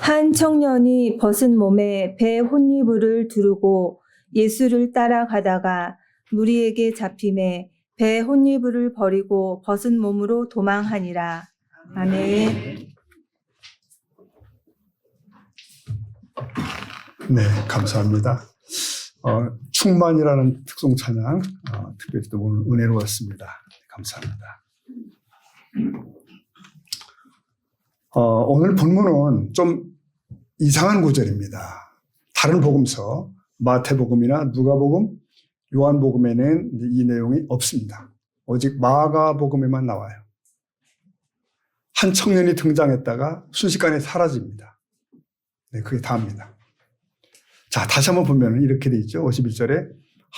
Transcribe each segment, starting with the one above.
한 청년이 벗은 몸에 배 혼이불을 두르고 예수를 따라가다가 무리에게 잡힘에 배 혼이불을 버리고 벗은 몸으로 도망하니라. 아멘. 네, 감사합니다. 충만이라는 특송 찬양 특별히 또 오늘 은혜로웠습니다. 감사합니다. 오늘 본문은 좀 이상한 구절입니다. 다른 복음서 마태복음이나 누가복음, 요한복음에는 이 내용이 없습니다. 오직 마가복음에만 나와요. 한 청년이 등장했다가 순식간에 사라집니다. 네, 그게 다입니다. 자, 다시 한번 보면 이렇게 돼 있죠. 51절에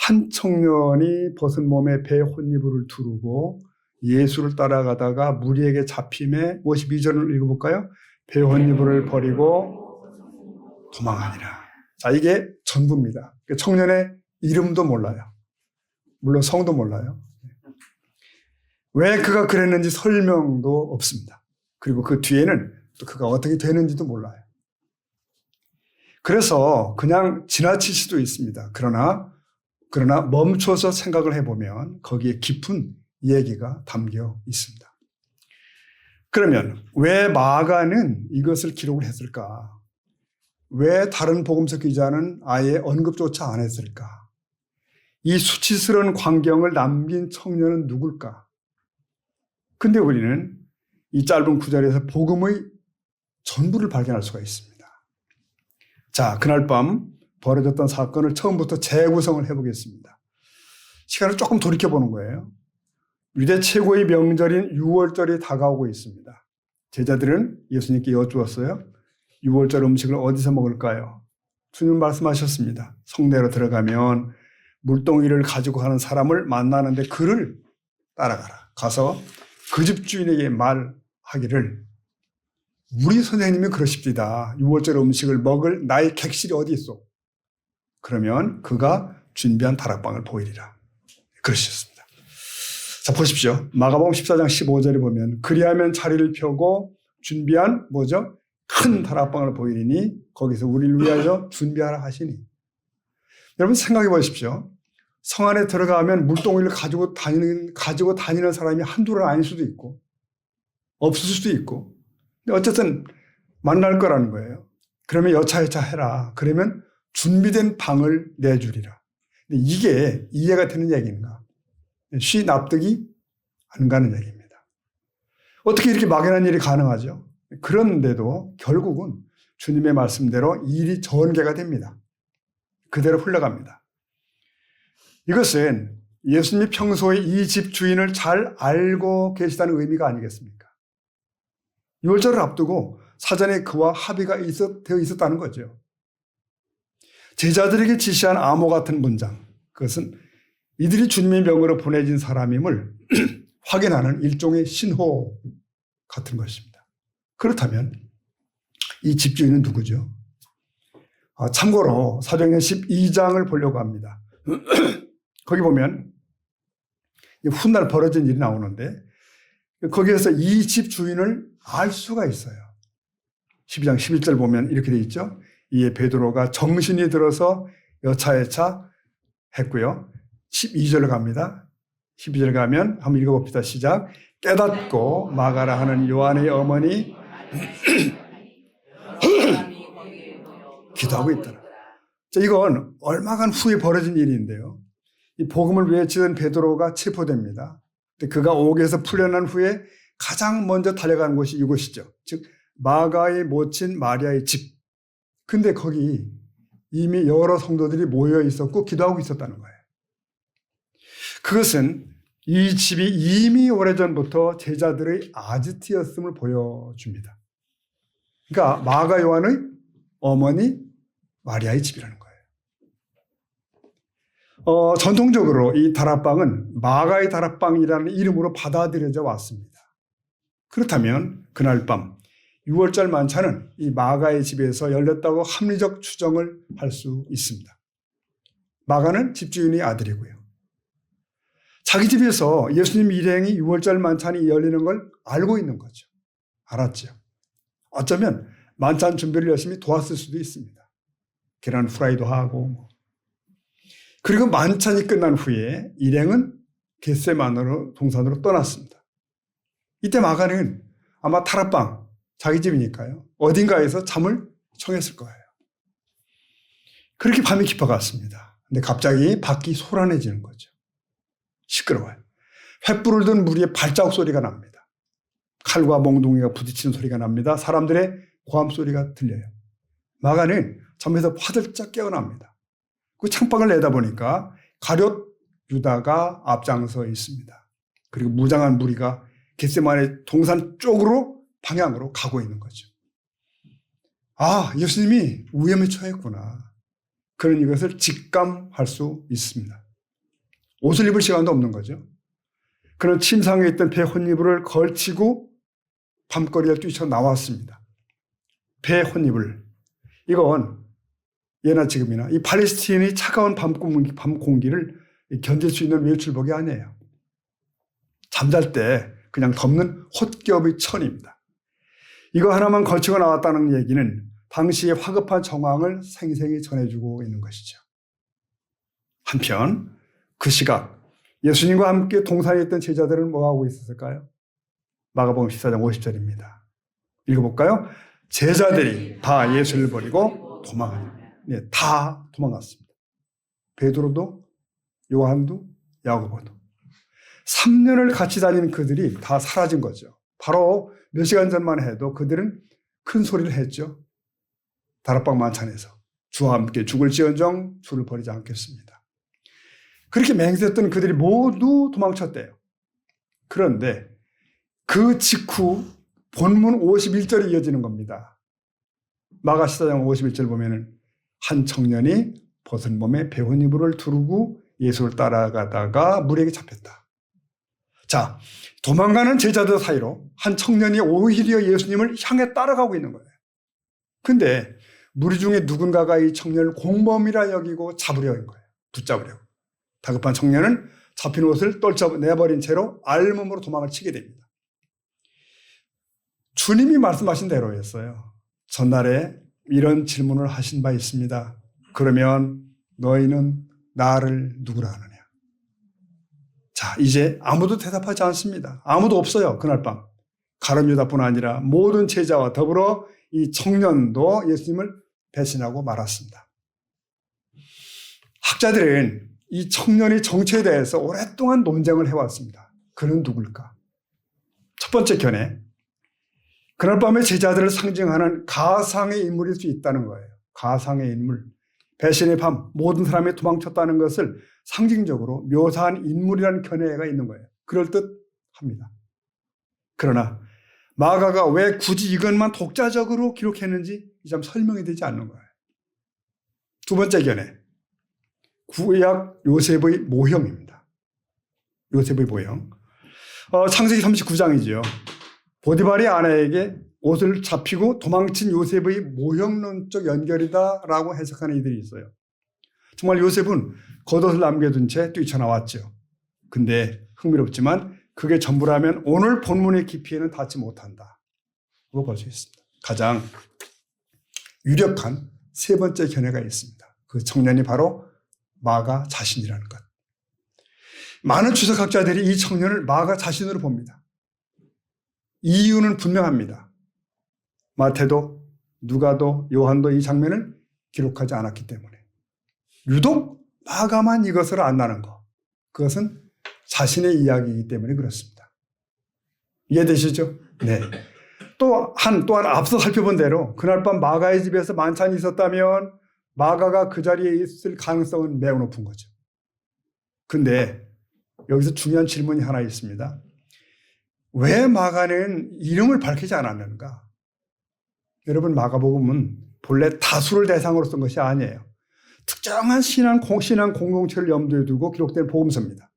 한 청년이 벗은 몸에 배 혼이불을 두르고 예수를 따라가다가 무리에게 잡힘에 52절을 읽어볼까요? 배 혼이불을 버리고 도망하니라. 자, 이게 전부입니다. 청년의 이름도 몰라요. 물론 성도 몰라요. 왜 그가 그랬는지 설명도 없습니다. 그리고 그 뒤에는 또 그가 어떻게 되는지도 몰라요. 그래서 그냥 지나칠 수도 있습니다. 그러나 멈춰서 생각을 해보면 거기에 깊은 얘기가 담겨 있습니다. 그러면 왜 마가는 이것을 기록을 했을까? 왜 다른 복음서 기자는 아예 언급조차 안 했을까? 이 수치스러운 광경을 남긴 청년은 누굴까? 근데 우리는 이 짧은 구절에서 복음의 전부를 발견할 수가 있습니다. 자, 그날 밤 벌어졌던 사건을 처음부터 재구성을 해보겠습니다. 시간을 조금 돌이켜보는 거예요. 유대 최고의 명절인 유월절이 다가오고 있습니다. 제자들은 예수님께 여쭈었어요. 유월절 음식을 어디서 먹을까요? 주님 말씀하셨습니다. 성내로 들어가면 물동이를 가지고 가는 사람을 만나는데 그를 따라가라. 가서 그 집 주인에게 말하기를 우리 선생님이 그러십니다. 유월절 음식을 먹을 나의 객실이 어디 있어? 그러면 그가 준비한 다락방을 보이리라. 그러셨습니다. 자, 보십시오. 마가복음 14장 15절에 보면 그리하면 자리를 펴고 준비한 뭐죠? 큰 다락방을 보이리니 거기서 우리를 위하여 준비하라 하시니. 여러분 생각해 보십시오. 성 안에 들어가면 물동이를 가지고 다니는 사람이 한둘은 아닐 수도 있고 없을 수도 있고 근데 어쨌든 만날 거라는 거예요. 그러면 여차여차 해라. 그러면 준비된 방을 내주리라. 근데 이게 이해가 되는 얘기인가? 쉬 납득이 안 가는 얘기입니다. 어떻게 이렇게 막연한 일이 가능하죠? 그런데도 결국은 주님의 말씀대로 일이 전개가 됩니다. 그대로 흘러갑니다. 이것은 예수님이 평소에 이 집 주인을 잘 알고 계시다는 의미가 아니겠습니까? 유월절을 앞두고 사전에 그와 합의가 되어 있었다는 거죠. 제자들에게 지시한 암호 같은 문장, 그것은 이들이 주님의 명으로 보내진 사람임을 확인하는 일종의 신호 같은 것입니다. 그렇다면 이 집주인은 누구죠? 참고로 사도행전 12장을 보려고 합니다. 거기 보면 훗날 벌어진 일이 나오는데 거기에서 이 집 주인을 알 수가 있어요. 12장 11절 보면 이렇게 돼 있죠. 이에 베드로가 정신이 들어서 여차여차 했고요. 12절 갑니다. 12절 가면 한번 읽어봅시다. 시작. 깨닫고 마가라 하는 요한의 어머니 기도하고 있더라. 자, 이건 얼마간 후에 벌어진 일인데요. 이 복음을 외치던 베드로가 체포됩니다. 그가 옥에서 풀려난 후에 가장 먼저 달려가는 곳이 이곳이죠. 즉 마가의 모친 마리아의 집. 근데 거기 이미 여러 성도들이 모여 있었고 기도하고 있었다는 거예요. 그것은 이 집이 이미 오래전부터 제자들의 아지트였음을 보여줍니다. 그러니까 마가 요한의 어머니 마리아의 집이라는 거예요. 전통적으로 이 다락방은 마가의 다락방이라는 이름으로 받아들여져 왔습니다. 그렇다면 그날 밤 유월절 만찬은 이 마가의 집에서 열렸다고 합리적 추정을 할 수 있습니다. 마가는 집주인의 아들이고요. 자기 집에서 예수님 일행이 유월절 만찬이 열리는 걸 알고 있는 거죠. 알았죠. 어쩌면 만찬 준비를 열심히 도왔을 수도 있습니다. 계란 후라이도 하고. 그리고 만찬이 끝난 후에 일행은 겟세마네 동산으로 떠났습니다. 이때 마가는 아마 다락방, 자기 집이니까요, 어딘가에서 잠을 청했을 거예요. 그렇게 밤이 깊어갔습니다. 근데 갑자기 밖이 소란해지는 거죠. 시끄러워요. 횃불을 든 무리의 발자국 소리가 납니다. 칼과 몽둥이가 부딪히는 소리가 납니다. 사람들의 고함 소리가 들려요. 마가는 잠에서 화들짝 깨어납니다. 그 창밖을 내다보니까 가룟 유다가 앞장서 있습니다. 그리고 무장한 무리가 겟세마네 동산 쪽으로 방향으로 가고 있는 거죠. 아, 예수님이 위험에 처했구나. 그는 이것을 직감할 수 있습니다. 옷을 입을 시간도 없는 거죠. 그는 침상에 있던 배 혼이불을 걸치고 밤거리에 뛰쳐나왔습니다. 배 혼이불. 이건 예나 지금이나 이 팔레스틴의 차가운 밤 공기를 견딜 수 있는 외출복이 아니에요. 잠잘 때 그냥 덮는 헛겹의 천입니다. 이거 하나만 걸치고 나왔다는 얘기는 당시의 화급한 정황을 생생히 전해주고 있는 것이죠. 한편 그 시각 예수님과 함께 동산에 있던 제자들은 뭐하고 있었을까요? 마가복음 14장 50절입니다. 읽어볼까요? 제자들이 다 예수를 버리고 도망하니. 네, 다 도망갔습니다. 베드로도 요한도 야고보도. 3년을 같이 다닌 그들이 다 사라진 거죠. 바로 몇 시간 전만 해도 그들은 큰 소리를 했죠. 다락방 만찬에서 주와 함께 죽을지언정 주를 버리지 않겠습니다. 그렇게 맹세했던 그들이 모두 도망쳤대요. 그런데 그 직후 본문 51절이 이어지는 겁니다. 마가 14장 51절 보면은 한 청년이 벗은 몸에 배 혼이불을 두르고 예수를 따라가다가 무리에게 잡혔다. 자, 도망가는 제자들 사이로 한 청년이 오히려 예수님을 향해 따라가고 있는 거예요. 근데 무리 중에 누군가가 이 청년을 공범이라 여기고 잡으려는 거예요. 붙잡으려고. 다급한 청년은 잡힌 옷을 떨쳐내버린 채로 알몸으로 도망을 치게 됩니다. 주님이 말씀하신 대로였어요. 전날에 이런 질문을 하신 바 있습니다. 그러면 너희는 나를 누구라 하느냐? 자, 이제 아무도 대답하지 않습니다. 아무도 없어요. 그날 밤. 가룟 유다뿐 아니라 모든 제자와 더불어 이 청년도 예수님을 배신하고 말았습니다. 학자들은 이 청년의 정체에 대해서 오랫동안 논쟁을 해왔습니다. 그는 누굴까? 첫 번째 견해. 그날 밤의 제자들을 상징하는 가상의 인물일 수 있다는 거예요. 가상의 인물. 배신의 밤, 모든 사람이 도망쳤다는 것을 상징적으로 묘사한 인물이라는 견해가 있는 거예요. 그럴듯합니다. 그러나 마가가 왜 굳이 이것만 독자적으로 기록했는지 좀 설명이 되지 않는 거예요. 두 번째 견해. 구약 요셉의 모형입니다. 요셉의 모형. 창세기 39장이죠. 보디발의 아내에게 옷을 잡히고 도망친 요셉의 모형론적 연결이다라고 해석하는 이들이 있어요. 정말 요셉은 겉옷을 남겨둔 채 뛰쳐나왔죠. 근데 흥미롭지만 그게 전부라면 오늘 본문의 깊이에는 닿지 못한다. 그거 볼 수 있습니다. 가장 유력한 세 번째 견해가 있습니다. 그 청년이 바로 마가 자신이라는 것. 많은 주석학자들이 이 청년을 마가 자신으로 봅니다. 이유는 분명합니다. 마태도, 누가도, 요한도 이 장면을 기록하지 않았기 때문에. 유독 마가만 이것을 안다는 것. 그것은 자신의 이야기이기 때문에 그렇습니다. 이해되시죠? 네. 또한 앞서 살펴본 대로 그날 밤 마가의 집에서 만찬이 있었다면 마가가 그 자리에 있을 가능성은 매우 높은 거죠. 근데 여기서 중요한 질문이 하나 있습니다. 왜 마가는 이름을 밝히지 않았는가? 여러분, 마가복음은 본래 다수를 대상으로 쓴 것이 아니에요. 특정한 신앙 공동체를 염두에 두고 기록된 복음서입니다.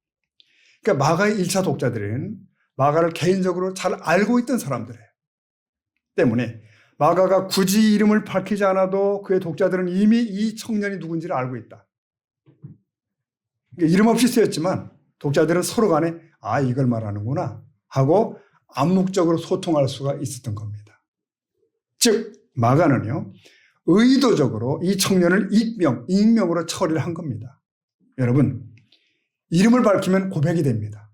그러니까 마가의 1차 독자들은 마가를 개인적으로 잘 알고 있던 사람들이에요. 때문에 마가가 굳이 이름을 밝히지 않아도 그의 독자들은 이미 이 청년이 누군지를 알고 있다. 그러니까 이름 없이 쓰였지만 독자들은 서로 간에 이걸 말하는구나 하고 암묵적으로 소통할 수가 있었던 겁니다. 즉 마가는요, 의도적으로 이 청년을 익명으로 처리를 한 겁니다. 여러분, 이름을 밝히면 고백이 됩니다.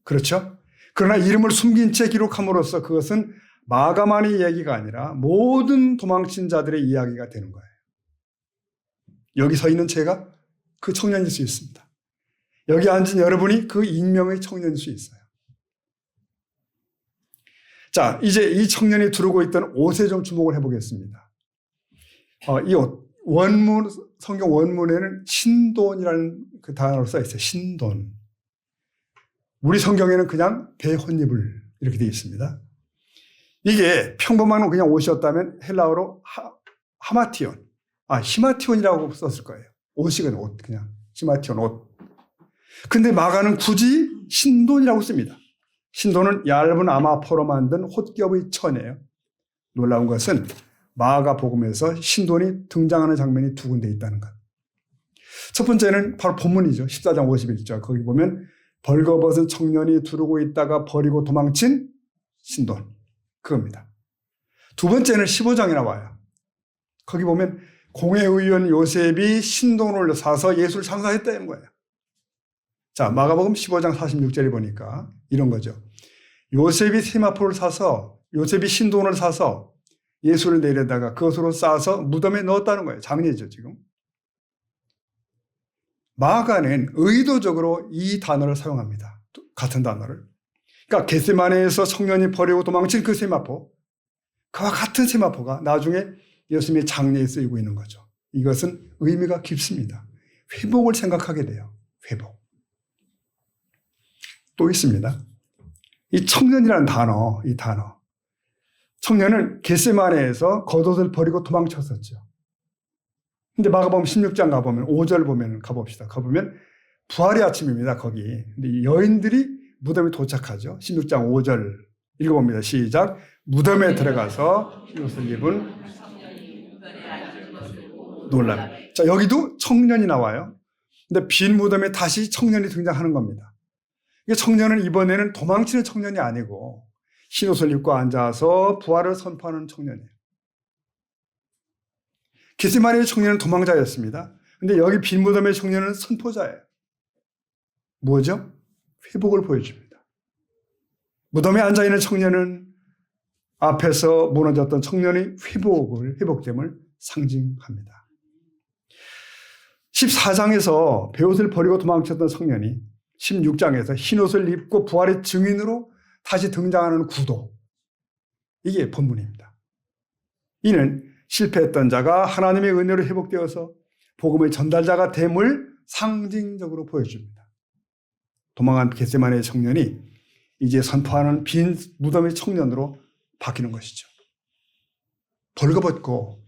그렇죠? 그러나 이름을 숨긴 채 기록함으로써 그것은 마가만의 이야기가 아니라 모든 도망친 자들의 이야기가 되는 거예요. 여기 서 있는 제가 그 청년일 수 있습니다. 여기 앉은 여러분이 그 익명의 청년일 수 있어요. 자, 이제 이 청년이 두르고 있던 옷에 좀 주목을 해보겠습니다. 이 옷, 성경 원문에는 신돈이라는 그 단어로 써 있어요. 신돈. 우리 성경에는 그냥 배혼입을 이렇게 되어 있습니다. 이게 평범한 그냥 옷이었다면 헬라어로 하마티온, 히마티온이라고 썼을 거예요. 옷이거든요, 옷, 그냥. 히마티온, 옷. 근데 마가는 굳이 신돈이라고 씁니다. 신돈은 얇은 아마포로 만든 홑겹의 천이에요. 놀라운 것은 마가복음에서 신돈이 등장하는 장면이 두 군데 있다는 것. 첫 번째는 바로 본문이죠. 14장 51절. 거기 보면 벌거벗은 청년이 두르고 있다가 버리고 도망친 신돈. 그겁니다. 두 번째는 15장에 나와요. 거기 보면 공회의원 요셉이 신돈을 사서 예수를 장사했다는 거예요. 자, 마가복음 15장 46절에 보니까 이런 거죠. 요셉이 신돈을 사서 예수를 내려다가 그것으로 싸서 무덤에 넣었다는 거예요. 장례죠, 지금. 마가는 의도적으로 이 단어를 사용합니다. 같은 단어를. 그러니까 겟세마네에서 청년이 버리고 도망친 그 세마포, 그와 같은 세마포가 나중에 예수님의 장례에 쓰이고 있는 거죠. 이것은 의미가 깊습니다. 회복을 생각하게 돼요. 회복. 또 있습니다. 이 청년이라는 단어, 이 단어. 청년은 겟세마네에서 겉옷을 버리고 도망쳤었죠. 근데 마가복음 16장 가보면 5절 보면 가봅시다. 가보면 부활의 아침입니다. 거기. 근데 여인들이 무덤에 도착하죠. 16장 5절 읽어봅니다. 시작. 무덤에 들어가서 옷을 입은 놀랍니다. 자, 여기도 청년이 나와요. 근데 빈 무덤에 다시 청년이 등장하는 겁니다. 이 청년은 이번에는 도망치는 청년이 아니고 흰옷을 입고 앉아서 부활을 선포하는 청년이에요. 겟세마네의 청년은 도망자였습니다. 그런데 여기 빈 무덤의 청년은 선포자예요. 뭐죠? 회복을 보여줍니다. 무덤에 앉아있는 청년은 앞에서 무너졌던 청년의 회복됨을 상징합니다. 14장에서 베옷을 버리고 도망쳤던 청년이 16장에서 흰옷을 입고 부활의 증인으로 다시 등장하는 구도. 이게 본문입니다. 이는 실패했던 자가 하나님의 은혜로 회복되어서 복음의 전달자가 됨을 상징적으로 보여줍니다. 도망한 겟세마네의 청년이 이제 선포하는 빈 무덤의 청년으로 바뀌는 것이죠. 벌거벗고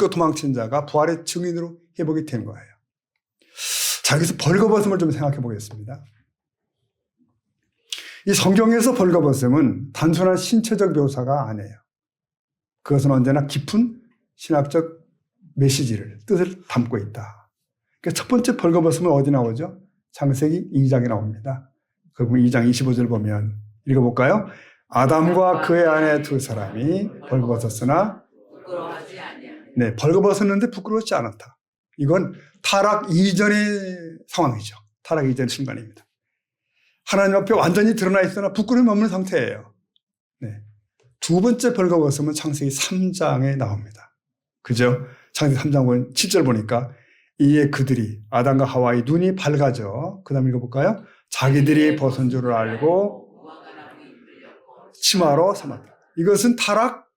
도망친 자가 부활의 증인으로 회복이 된 거예요. 자, 여기서 벌거벗음을 좀 생각해 보겠습니다. 이 성경에서 벌거벗음은 단순한 신체적 묘사가 아니에요. 그것은 언제나 깊은 신학적 뜻을 담고 있다. 그러니까 첫 번째 벌거벗음은 어디 나오죠? 창세기 2장에 나옵니다. 그 2장 25절 보면 읽어볼까요? 아담과 그의 아내 두 사람이 벌거벗었으나 부끄러워하지 아니하니. 네, 벌거벗었는데 부끄러워하지 않았다. 이건 타락 이전의 상황이죠. 타락 이전의 순간입니다. 하나님 앞에 완전히 드러나 있으나 부끄러움이 없는 상태예요. 네. 두 번째 벌거벗음은 창세기 3장에 나옵니다. 그죠? 창세기 3장 7절 보니까 이에 그들이 아담과 하와의 눈이 밝아져, 그 다음 읽어볼까요? 자기들이 벗은 줄을 알고 치마로 삼았다. 이것은 타락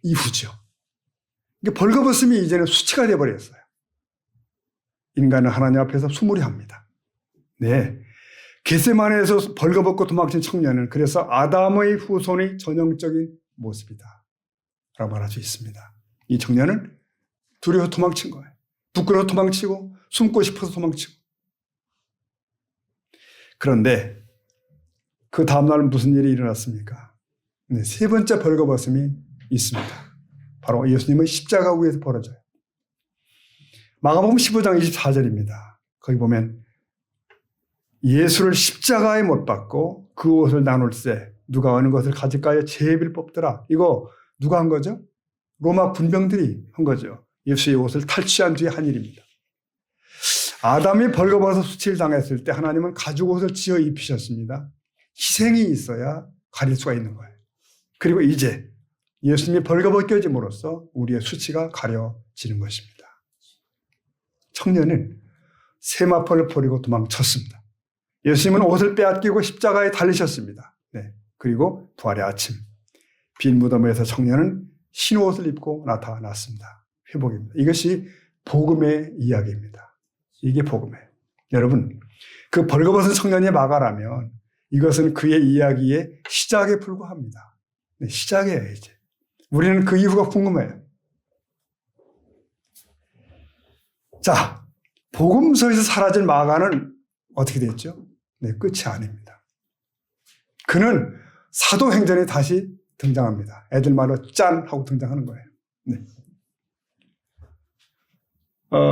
이후죠. 벌거벗음이 이제는 수치가 되어버렸어요. 인간은 하나님 앞에서 수무리합니다. 네. 겟세마네에서 벌거벗고 도망친 청년은 그래서 아담의 후손의 전형적인 모습이다 라고 말할 수 있습니다. 이 청년은 두려워서 도망친 거예요. 부끄러워서 도망치고 숨고 싶어서 도망치고. 그런데 그 다음날 무슨 일이 일어났습니까? 네, 세 번째 벌거벗음이 있습니다. 바로 예수님의 십자가 위에서 벌어져요. 마가복음 15장 24절입니다. 거기 보면 예수를 십자가에 못 박고 그 옷을 나눌세 누가 어느 것을 가질까요? 제비를 뽑더라. 이거 누가 한 거죠? 로마 군병들이 한 거죠. 예수의 옷을 탈취한 뒤에 한 일입니다. 아담이 벌거벗어 수치를 당했을 때 하나님은 가죽 옷을 지어 입히셨습니다. 희생이 있어야 가릴 수가 있는 거예요. 그리고 이제 예수님이 벌거벗겨짐으로써 우리의 수치가 가려지는 것입니다. 청년은 세마포를 버리고 도망쳤습니다. 예수님은 옷을 빼앗기고 십자가에 달리셨습니다. 네. 그리고 부활의 아침, 빈 무덤에서 청년은 흰 옷을 입고 나타났습니다. 회복입니다. 이것이 복음의 이야기입니다. 이게 복음이에요. 여러분, 그 벌거벗은 청년이 마가라면 이것은 그의 이야기의 시작에 불과합니다. 네, 시작이에요, 이제. 우리는 그 이후가 궁금해요. 자, 복음서에서 사라진 마가는 어떻게 됐죠? 네, 끝이 아닙니다. 그는 사도행전에 다시 등장합니다. 애들 말로 짠 하고 등장하는 거예요. 네.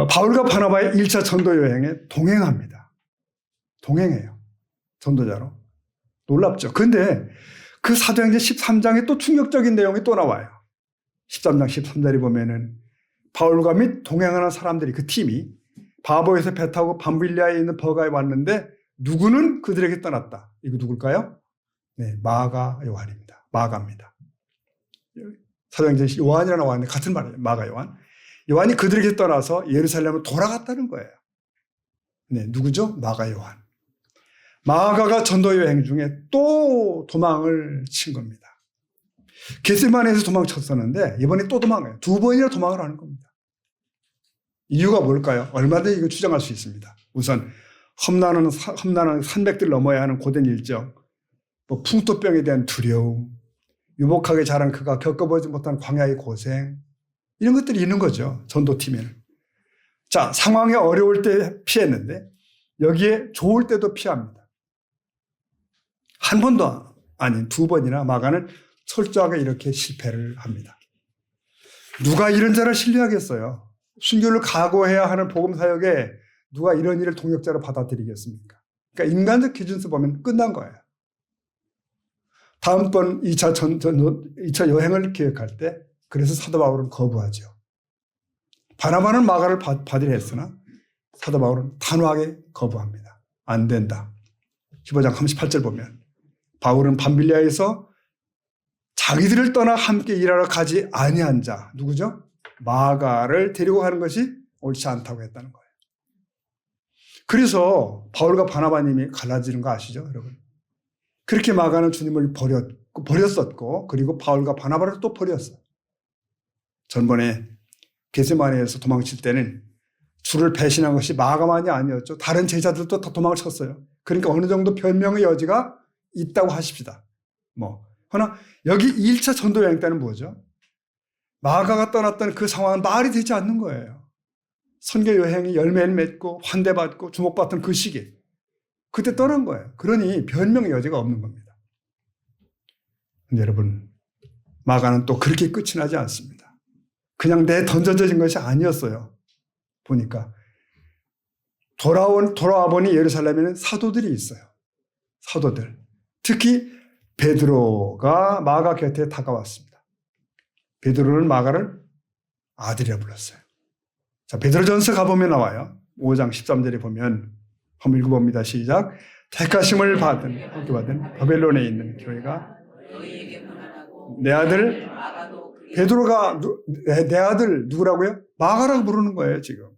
바울과 바나바의 1차 전도 여행에 동행합니다. 동행해요. 전도자로. 놀랍죠. 근데 그 사도행전 13장에 또 충격적인 내용이 또 나와요. 13장 13절에 보면은 바울과 및 동행하는 사람들이 그 팀이 바보에서 배 타고 밤빌리아에 있는 버가에 왔는데 누구는 그들에게 떠났다. 이거 누굴까요? 네, 마가 요한입니다. 마가입니다. 사도행전 요한이라 나왔는데 같은 말이에요. 마가 요한. 요한이 그들에게 떠나서 예루살렘으로 돌아갔다는 거예요. 네, 누구죠? 마가 요한. 마가가 전도 여행 중에 또 도망을 친 겁니다. 겟세마네에서 도망쳤었는데 이번에 또 도망해요. 2번이나 도망을 하는 겁니다. 이유가 뭘까요? 얼마든지 이거 추정할 수 있습니다. 우선 험난한 산맥들 넘어야 하는 고된 일정, 뭐 풍토병에 대한 두려움, 유복하게 자란 그가 겪어보지 못한 광야의 고생, 이런 것들이 있는 거죠. 전도팀에는. 자, 상황이 어려울 때 피했는데 여기에 좋을 때도 피합니다. 한 번도 아닌 2번이나 마가는 철저하게 이렇게 실패를 합니다. 누가 이런 자를 신뢰하겠어요? 순교를 각오해야 하는 복음 사역에 누가 이런 일을 동역자로 받아들이겠습니까? 그러니까 인간적 기준에서 보면 끝난 거예요. 다음번 2차 여행을 계획할 때 그래서 사도 바울은 거부하죠. 바나바는 마가를 받으려 했으나 사도 바울은 단호하게 거부합니다. 안 된다. 15장 38절 보면 바울은 밤빌리아에서 자기들을 떠나 함께 일하러 가지 아니한 자, 누구죠? 마가를 데리고 가는 것이 옳지 않다고 했다는 거예요. 그래서 바울과 바나바님이 갈라지는 거 아시죠, 여러분? 그렇게 마가는 주님을 버렸었고, 그리고 바울과 바나바를 또 버렸어요. 전번에 겟세마네에서 도망칠 때는 주를 배신한 것이 마가만이 아니었죠. 다른 제자들도 다 도망을 쳤어요. 그러니까 어느 정도 변명의 여지가 있다고 하십시다. 그러나 여기 1차 전도 여행 때는 뭐죠? 마가가 떠났던 그 상황은 말이 되지 않는 거예요. 선교 여행이 열매를 맺고 환대받고 주목받던 그 시기, 그때 떠난 거예요. 그러니 변명의 여지가 없는 겁니다. 근데 여러분, 마가는 또 그렇게 끝이 나지 않습니다. 그냥 던져진 것이 아니었어요. 보니까 돌아와 보니 예루살렘에는 사도들이 있어요. 사도들. 특히 베드로가 마가 곁에 다가왔습니다. 베드로는 마가를 아들이라 불렀어요. 자, 베드로전서 가보면 나와요. 5장 13절에 보면 한번 읽어봅니다. 시작. 택하심을 받은 바벨론에 있는 교회가 내 아들 베드로가 내 아들 누구라고요? 마가라고 부르는 거예요, 지금.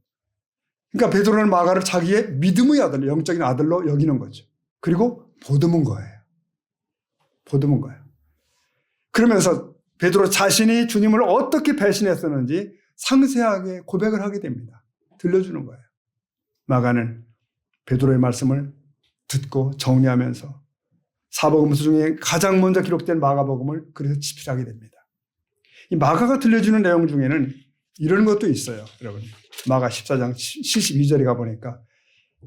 그러니까 베드로는 마가를 자기의 믿음의 아들, 영적인 아들로 여기는 거죠. 그리고 보듬은 거예요. 보듬은 거예요. 그러면서 베드로 자신이 주님을 어떻게 배신했었는지 상세하게 고백을 하게 됩니다. 들려주는 거예요. 마가는 베드로의 말씀을 듣고 정리하면서 사복음서 중에 가장 먼저 기록된 마가복음을 그래서 집필하게 됩니다. 이 마가가 들려주는 내용 중에는 이런 것도 있어요, 여러분. 마가 14장 72절에 가보니까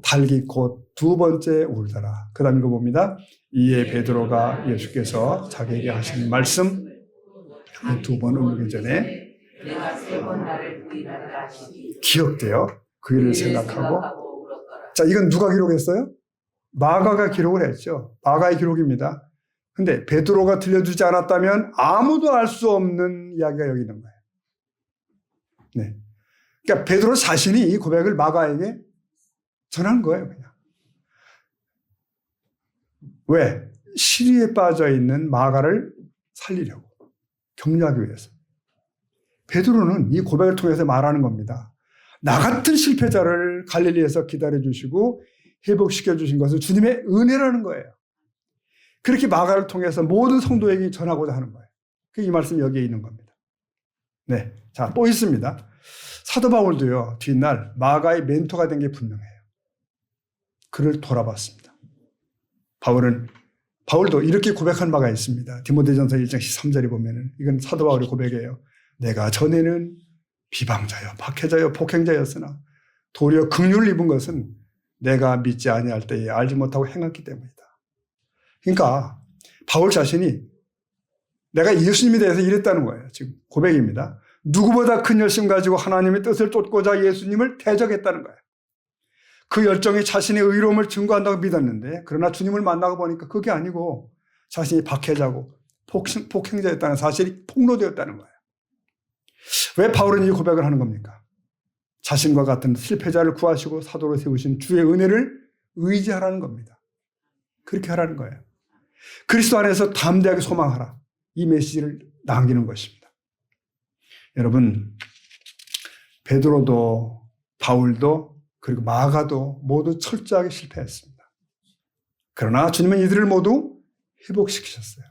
달기 곧 2번째 울더라. 그 다음 읽어봅니다. 이에 베드로가 예수께서 자기에게 하신 말씀 2번 울기 전에 기억돼요. 그 일을 생각하고. 자, 이건 누가 기록했어요? 마가가 기록을 했죠. 마가의 기록입니다. 근데 베드로가 들려주지 않았다면 아무도 알 수 없는 이야기가 여기 있는 거예요. 네. 그러니까 베드로 자신이 이 고백을 마가에게 전한 거예요, 그냥. 왜? 시리에 빠져 있는 마가를 살리려고, 격려하기 위해서. 베드로는 이 고백을 통해서 말하는 겁니다. 나 같은 실패자를 갈릴리에서 기다려주시고 회복시켜주신 것은 주님의 은혜라는 거예요. 그렇게 마가를 통해서 모든 성도에게 전하고자 하는 거예요. 이 말씀이 여기에 있는 겁니다. 네. 자, 또 있습니다. 사도 바울도요, 뒷날 마가의 멘토가 된 게 분명해요. 그를 돌아봤습니다. 바울도 이렇게 고백한 바가 있습니다. 디모데전서 1장 13절에 보면은, 이건 사도 바울의 고백이에요. 내가 전에는 비방자요, 박해자요, 폭행자였으나 도리어 긍휼을 입은 것은 내가 믿지 아니할 때에 알지 못하고 행했기 때문이다. 그러니까 바울 자신이 내가 예수님에 대해서 이랬다는 거예요. 지금 고백입니다. 누구보다 큰 열심 가지고 하나님의 뜻을 쫓고자 예수님을 대적했다는 거예요. 그 열정이 자신의 의로움을 증거한다고 믿었는데, 그러나 주님을 만나고 보니까 그게 아니고 자신이 박해자고 폭행자였다는 사실이 폭로되었다는 거예요. 왜 바울은 이 고백을 하는 겁니까? 자신과 같은 실패자를 구하시고 사도로 세우신 주의 은혜를 의지하라는 겁니다. 그렇게 하라는 거예요. 그리스도 안에서 담대하게 소망하라. 이 메시지를 남기는 것입니다. 여러분, 베드로도 바울도 그리고 마가도 모두 철저하게 실패했습니다. 그러나 주님은 이들을 모두 회복시키셨어요.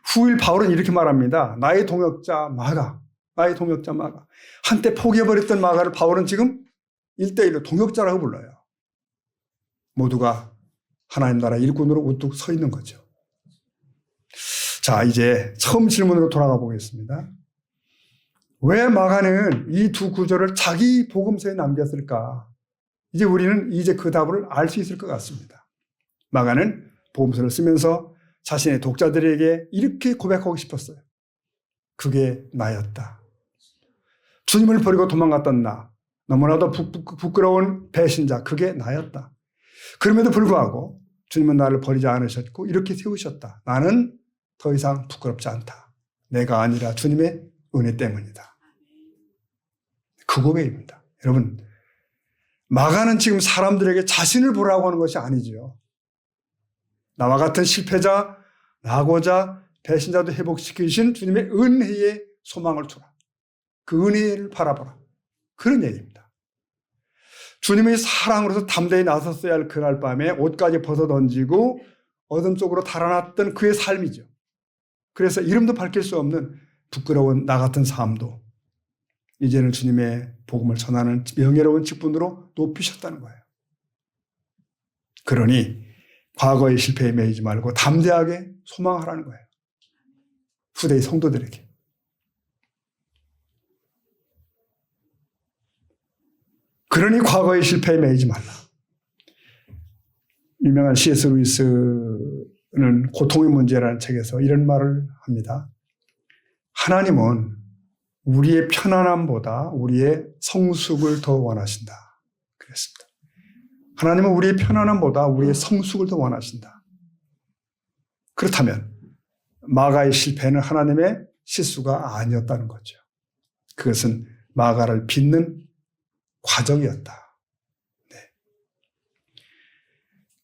후일 바울은 이렇게 말합니다. 나의 동역자 마가. 한때 포기해버렸던 마가를 바울은 지금 1대1로 동역자라고 불러요. 모두가 하나님 나라 일꾼으로 우뚝 서 있는 거죠. 자, 이제 처음 질문으로 돌아가 보겠습니다. 왜 마가는 이 두 구절을 자기 복음서에 남겼을까? 이제 우리는 그 답을 알 수 있을 것 같습니다. 마가는 복음서를 쓰면서 자신의 독자들에게 이렇게 고백하고 싶었어요. 그게 나였다. 주님을 버리고 도망갔던 나, 너무나도 부끄러운 배신자, 그게 나였다. 그럼에도 불구하고 주님은 나를 버리지 않으셨고 이렇게 세우셨다. 나는 더 이상 부끄럽지 않다. 내가 아니라 주님의 은혜 때문이다. 그 고백입니다. 여러분, 마가는 지금 사람들에게 자신을 보라고 하는 것이 아니죠. 나와 같은 실패자, 낙오자, 배신자도 회복시키신 주님의 은혜에 소망을 두라. 그 은혜를 바라보라. 그런 얘기입니다. 주님의 사랑으로서 담대히 나섰어야 할 그날 밤에 옷까지 벗어 던지고 어둠 속으로 달아났던 그의 삶이죠. 그래서 이름도 밝힐 수 없는 부끄러운 나 같은 삶도 이제는 주님의 복음을 전하는 명예로운 직분으로 높이셨다는 거예요. 그러니 과거의 실패에 매이지 말고 담대하게 소망하라는 거예요. 후대의 성도들에게. 그러니 과거의 실패에 매이지 말라. 유명한 C.S. 루이스는 고통의 문제라는 책에서 이런 말을 합니다. 하나님은 우리의 편안함보다 우리의 성숙을 더 원하신다. 그랬습니다. 하나님은 우리의 편안함보다 우리의 성숙을 더 원하신다. 그렇다면 마가의 실패는 하나님의 실수가 아니었다는 거죠. 그것은 마가를 빚는 과정이었다. 네.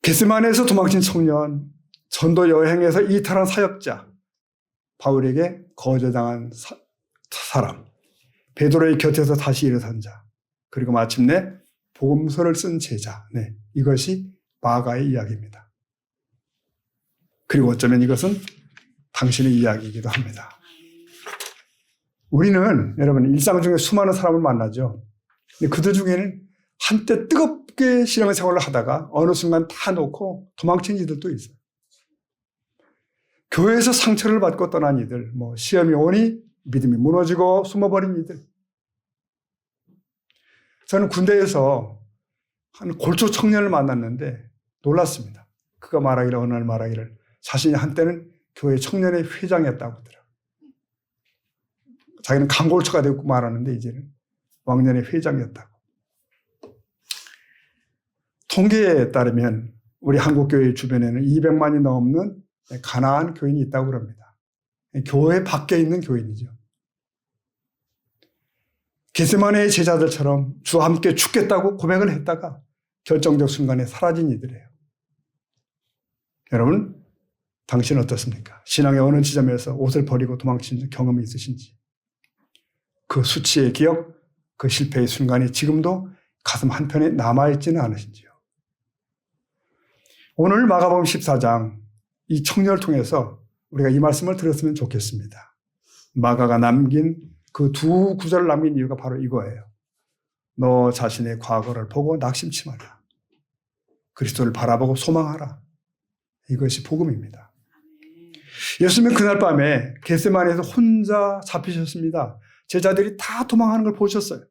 겟세마네에서 도망친 청년, 전도 여행에서 이탈한 사역자, 바울에게 거절당한 사람, 베드로의 곁에서 다시 일어선 자, 그리고 마침내 복음서를 쓴 제자. 네, 이것이 마가의 이야기입니다. 그리고 어쩌면 이것은 당신의 이야기이기도 합니다. 우리는 여러분 일상 중에 수많은 사람을 만나죠. 근데 그들 중에는 한때 뜨겁게 신앙생활을 하다가 어느 순간 다 놓고 도망친 이들도 있어요. 교회에서 상처를 받고 떠난 이들, 시험이 오니 믿음이 무너지고 숨어버린 이들. 저는 군대에서 한 골조 청년을 만났는데 놀랐습니다. 그가 어느 날 말하기를 자신이 한때는 교회 청년의 회장이었다고 하더라고요. 자기는 강골초가 되고 말하는데 이제는 왕년의 회장이었다고. 통계에 따르면 우리 한국교회 주변에는 200만이 넘는 가나안 교인이 있다고 그럽니다. 교회 밖에 있는 교인이죠. 겟세마네의 제자들처럼 주와 함께 죽겠다고 고백을 했다가 결정적 순간에 사라진 이들이에요. 여러분, 당신은 어떻습니까? 신앙의 어느 지점에서 옷을 버리고 도망친 경험이 있으신지, 그 수치의 기억, 그 실패의 순간이 지금도 가슴 한편에 남아있지는 않으신지요? 오늘 마가복음 14장 이 청년을 통해서 우리가 이 말씀을 들었으면 좋겠습니다. 마가가 남긴 그 두 구절을 남긴 이유가 바로 이거예요. 너 자신의 과거를 보고 낙심치 마라. 그리스도를 바라보고 소망하라. 이것이 복음입니다. 예수님은 그날 밤에 겟세마네에서 혼자 잡히셨습니다. 제자들이 다 도망하는 걸 보셨어요.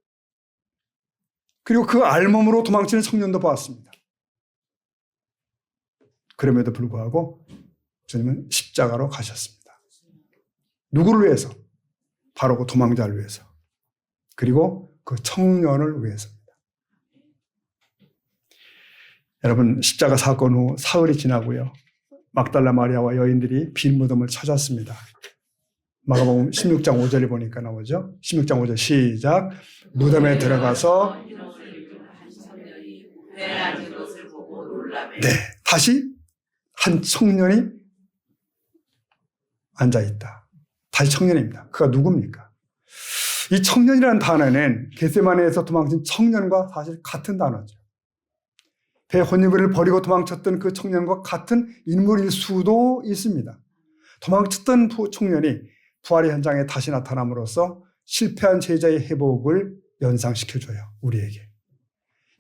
그리고 그 알몸으로 도망치는 청년도 보았습니다. 그럼에도 불구하고 주님은 십자가로 가셨습니다. 누구를 위해서? 바로 그 도망자를 위해서. 그리고 그 청년을 위해서입니다. 여러분, 십자가 사건 후 사흘이 지나고요. 막달라 마리아와 여인들이 빈 무덤을 찾았습니다. 마가복음 16장 5절에 보니까 나오죠. 16장 5절 시작. 무덤에 들어가서 네, 다시 한 청년이 앉아있다. 다시 청년입니다. 그가 누굽니까? 이 청년이라는 단어는 겟세마네에서 도망친 청년과 사실 같은 단어죠. 배 혼인부를 버리고 도망쳤던 그 청년과 같은 인물일 수도 있습니다. 도망쳤던 청년이 부활의 현장에 다시 나타남으로써 실패한 제자의 회복을 연상시켜줘요. 우리에게.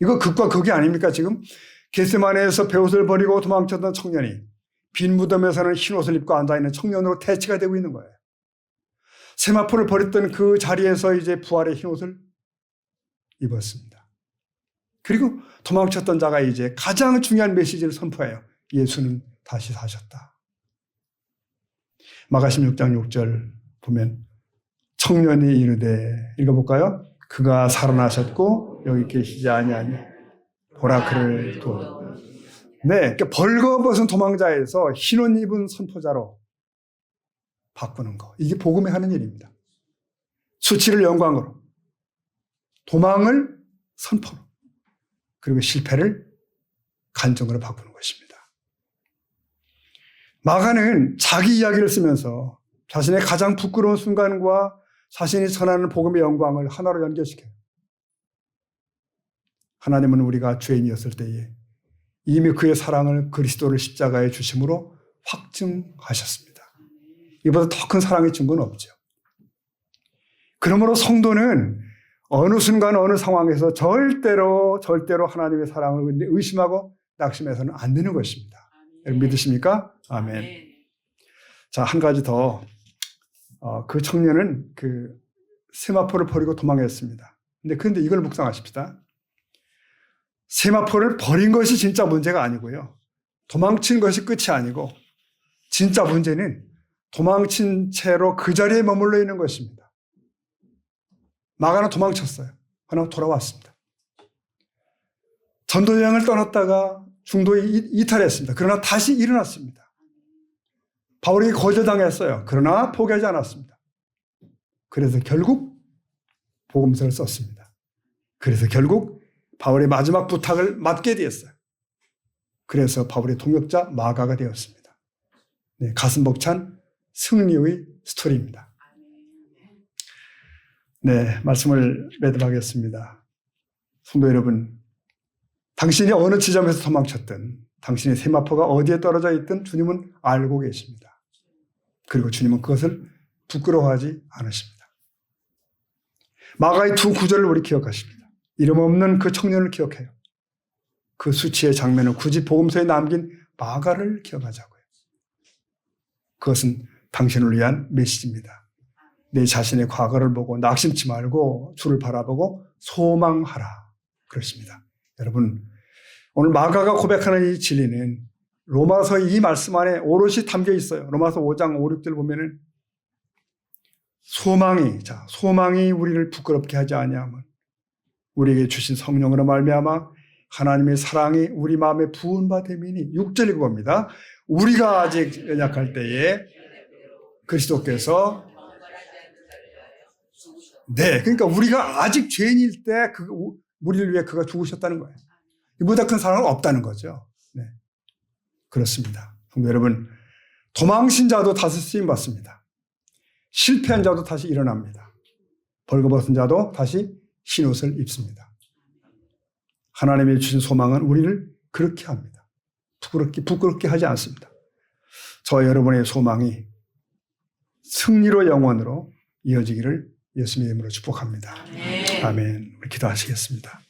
이거 극과 극이 아닙니까 지금? 겟세마네에서 배옷을 버리고 도망쳤던 청년이 빈 무덤에서는 흰옷을 입고 앉아있는 청년으로 대치가 되고 있는 거예요. 세마포를 버렸던 그 자리에서 이제 부활의 흰옷을 입었습니다. 그리고 도망쳤던 자가 이제 가장 중요한 메시지를 선포해요. 예수는 다시 사셨다. 마가 16장 6절 보면 청년이 이르되 읽어볼까요? 그가 살아나셨고 여기 계시지 아니하니 보라 그를 두었다. 네, 그러니까 벌거벗은 도망자에서 흰옷 입은 선포자로 바꾸는 거. 이게 복음이 하는 일입니다. 수치를 영광으로, 도망을 선포로, 그리고 실패를 간증으로 바꾸는 것입니다. 마가는 자기 이야기를 쓰면서 자신의 가장 부끄러운 순간과 자신이 전하는 복음의 영광을 하나로 연결시켜요. 하나님은 우리가 죄인이었을 때에 이미 그의 사랑을 그리스도를 십자가에 주심으로 확증하셨습니다. 이보다 더 큰 사랑의 증거는 없죠. 그러므로 성도는 어느 순간 어느 상황에서 절대로 하나님의 사랑을 의심하고 낙심해서는 안 되는 것입니다. 여러분 믿으십니까? 아멘. 자, 한 가지 더. 그 청년은 그 세마포를 버리고 도망했습니다. 그런데 이걸 묵상하십시다. 세마포를 버린 것이 진짜 문제가 아니고요. 도망친 것이 끝이 아니고 진짜 문제는 도망친 채로 그 자리에 머물러 있는 것입니다. 마가는 도망쳤어요. 그러나 돌아왔습니다. 전도 여행을 떠났다가 중도에 이탈했습니다. 그러나 다시 일어났습니다. 바울에게 거절당했어요. 그러나 포기하지 않았습니다. 그래서 결국 복음서를 썼습니다. 그래서 결국 바울의 마지막 부탁을 맡게 되었어요. 그래서 바울의 동역자 마가가 되었습니다. 네, 가슴 벅찬 승리의 스토리입니다. 네, 말씀을 매듭하겠습니다. 성도 여러분, 당신이 어느 지점에서 도망쳤든 당신의 세마포가 어디에 떨어져 있든 주님은 알고 계십니다. 그리고 주님은 그것을 부끄러워하지 않으십니다. 마가의 두 구절을 우리 기억하십니다. 이름 없는 그 청년을 기억해요. 그 수치의 장면을 굳이 복음서에 남긴 마가를 기억하자고요. 그것은 당신을 위한 메시지입니다. 내 자신의 과거를 보고 낙심치 말고 주를 바라보고 소망하라. 그렇습니다. 여러분, 오늘 마가가 고백하는 이 진리는 로마서의 이 말씀 안에 오롯이 담겨 있어요. 로마서 5장 5, 6절 보면은 소망이 우리를 부끄럽게 하지 아니하면 우리에게 주신 성령으로 말미암아 하나님의 사랑이 우리 마음에 부은 바 됨이니 6절 읽어봅니다. 우리가 아직 연약할 때에 그리스도께서 네, 그러니까 우리가 아직 죄인일 때 우리를 위해 그가 죽으셨다는 거예요. 이보다 큰 사랑은 없다는 거죠. 네, 그렇습니다. 성도 여러분, 도망친 자도 다시 쓰임 받습니다. 실패한 자도 다시 일어납니다. 벌거벗은 자도 다시 흰옷을 입습니다. 하나님이 주신 소망은 우리를 그렇게 합니다. 부끄럽게 하지 않습니다. 저와 여러분의 소망이 승리로 영원으로 이어지기를 예수님의 이름으로 축복합니다. 아멘. 우리 기도하시겠습니다.